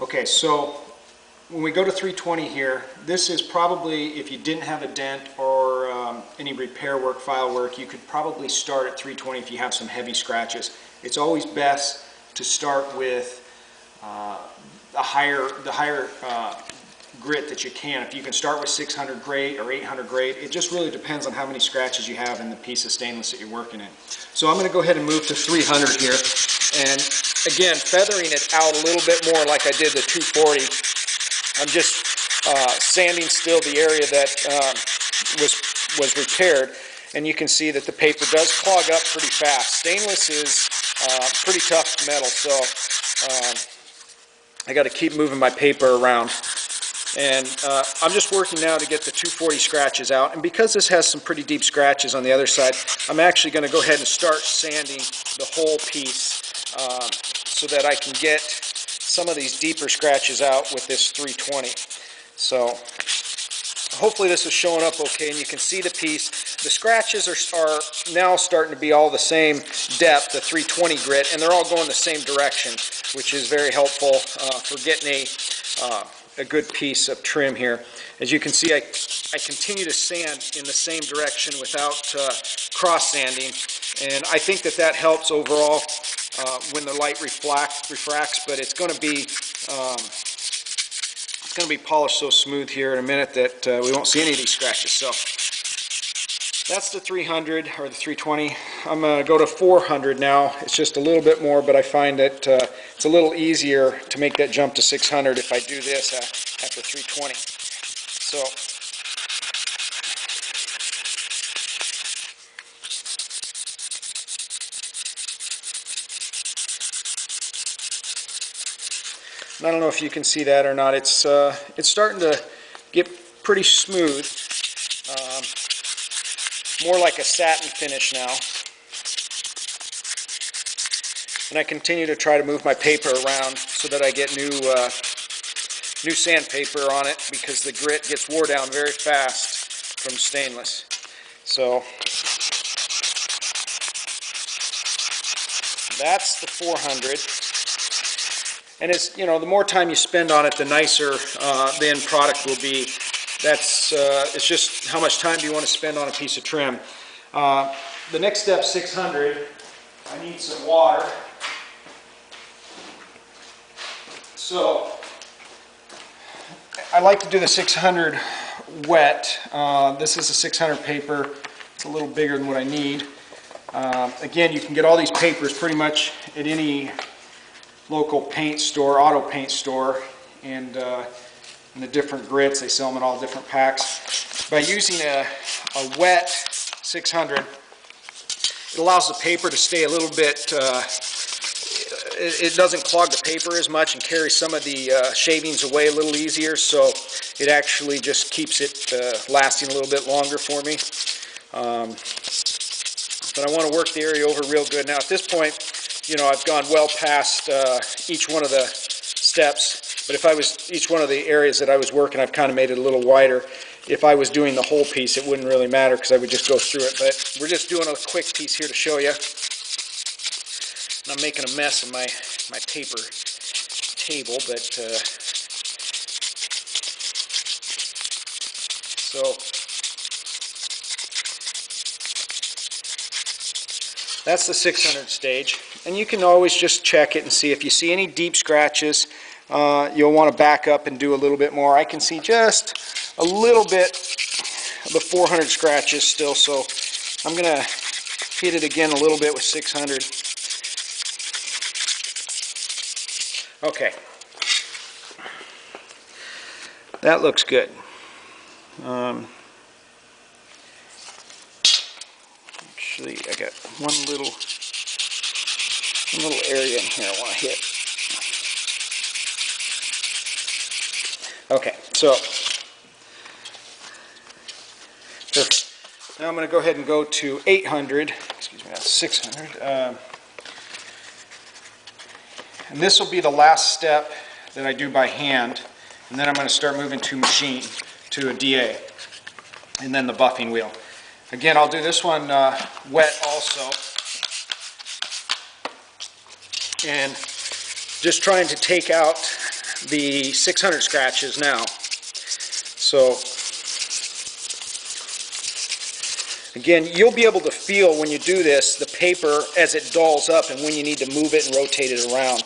Okay, so when we go to 320 here, this is probably, if you didn't have a dent or any repair work, file work, you could probably start at 320 if you have some heavy scratches. It's always best to start with the higher grit that you can. If you can start with 600, great, or 800, great. It just really depends on how many scratches you have in the piece of stainless that you're working in. So I'm going to go ahead and move to 300 here, and again, feathering it out a little bit more like I did the 240. I'm just sanding still the area that was repaired, and you can see that the paper does clog up pretty fast. Stainless is pretty tough metal, so I got to keep moving my paper around. And I'm just working now to get the 240 scratches out, and because this has some pretty deep scratches on the other side, I'm actually going to go ahead and start sanding the whole piece so that I can get some of these deeper scratches out with this 320. So hopefully this is showing up okay, and you can see the piece. The scratches are now starting to be all the same depth, the 320 grit, and they're all going the same direction, which is very helpful for getting a good piece of trim here. As you can see, I continue to sand in the same direction without cross sanding, and I think that helps overall when the light refracts, but it's going to be polished so smooth here in a minute that we won't see any of these scratches. So that's the 300 or the 320. I'm going to go to 400 now. It's just a little bit more, but I find that it's a little easier to make that jump to 600 if I do this after 320. So I don't know if you can see that or not. It's starting to get pretty smooth, more like a satin finish now. And I continue to try to move my paper around so that I get new sandpaper on it, because the grit gets wore down very fast from stainless. So that's the 400. And it's, you know, the more time you spend on it, the nicer the end product will be. It's just how much time do you want to spend on a piece of trim. The next step, 600, I need some water. So I like to do the 600 wet. This is a 600 paper. It's a little bigger than what I need. Again, you can get all these papers pretty much at any local paint store, auto paint store, and the different grits, they sell them in all different packs. By using a wet 600, it allows the paper to stay a little bit, it doesn't clog the paper as much and carry some of the shavings away a little easier, so it actually just keeps it lasting a little bit longer for me. But I want to work the area over real good. Now at this point, you know, I've gone well past each one of the steps, but if I was, each one of the areas that I was working, I've kind of made it a little wider. If I was doing the whole piece, it wouldn't really matter because I would just go through it, but we're just doing a quick piece here to show you. And I'm making a mess of my paper table, but so that's the 600 stage, and you can always just check it and see if you see any deep scratches. You'll want to back up and do a little bit more. I can see just a little bit of the 400 scratches still, so I'm going to hit it again a little bit with 600. Okay, that looks good. Actually, I got one little area in here I want to hit. Okay, so perfect. Now I'm going to go ahead and go to 800. Excuse me, that's 600. And this will be the last step that I do by hand, and then I'm going to start moving to machine, to a DA, and then the buffing wheel. Again, I'll do this one wet also, and just trying to take out the 600 scratches now. So again, you'll be able to feel when you do this the paper as it dulls up and when you need to move it and rotate it around.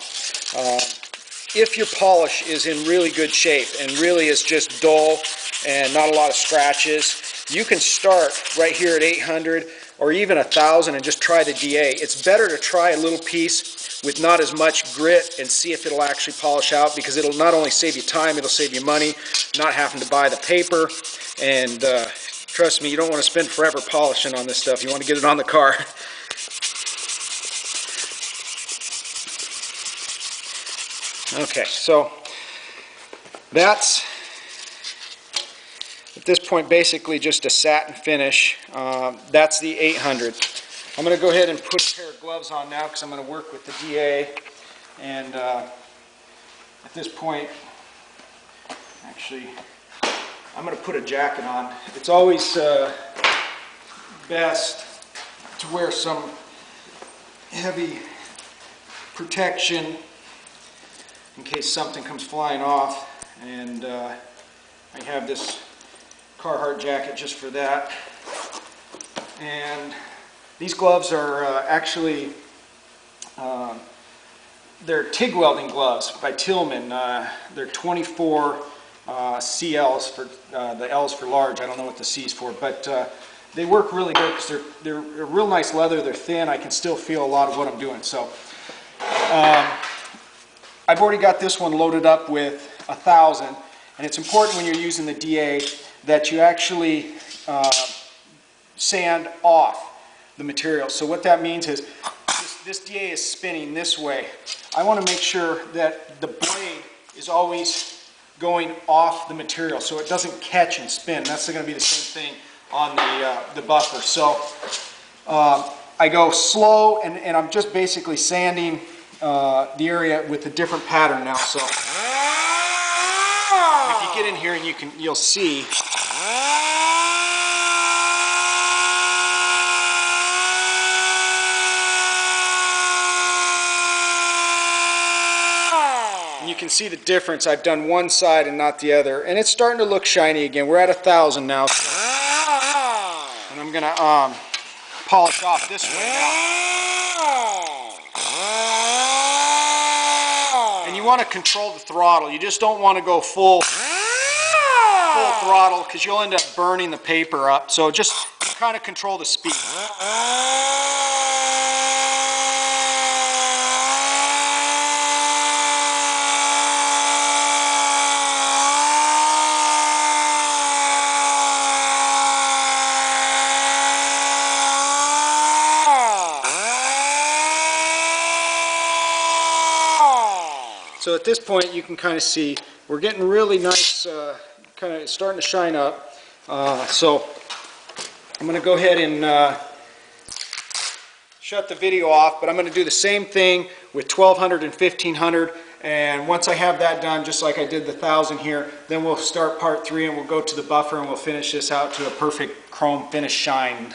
If your polish is in really good shape and really is just dull and not a lot of scratches, you can start right here at 800 or even 1000 and just try the DA. It's better to try a little piece with not as much grit and see if it'll actually polish out, because it'll not only save you time, it'll save you money, not having to buy the paper. And trust me, you don't want to spend forever polishing on this stuff. You want to get it on the car. Okay, so that's, at this point, basically just a satin finish. That's the 800. I'm going to go ahead and put a pair of gloves on now because I'm going to work with the DA. And at this point, actually, I'm going to put a jacket on. It's always best to wear some heavy protection in case something comes flying off. And I have this Carhartt jacket just for that. And these gloves are actually they're TIG welding gloves by Tillman. They're 24 CLs for the L's for large. I don't know what the C's for, but they work really good because they're a real nice leather. They're thin. I can still feel a lot of what I'm doing. So I've already got this one loaded up with 1000, and it's important when you're using the DA that you actually sand off the material. So what that means is this DA is spinning this way. I want to make sure that the blade is always going off the material so it doesn't catch and spin. That's going to be the same thing on the buffer. So I go slow, and I'm just basically sanding the area with a different pattern now. So if you get in here and you'll see. You can see the difference. I've done one side and not the other, and it's starting to look shiny again. We're at 1000 now, and I'm gonna polish off this way now. And you want to control the throttle. You just don't want to go full throttle because you'll end up burning the paper up. So just kind of control the speed. So at this point you can kind of see we're getting really nice, kind of starting to shine up. So I'm going to go ahead and shut the video off, but I'm going to do the same thing with 1200 and 1500, and once I have that done, just like I did the 1000 here, then we'll start part 3 and we'll go to the buffer and we'll finish this out to a perfect chrome finish shine.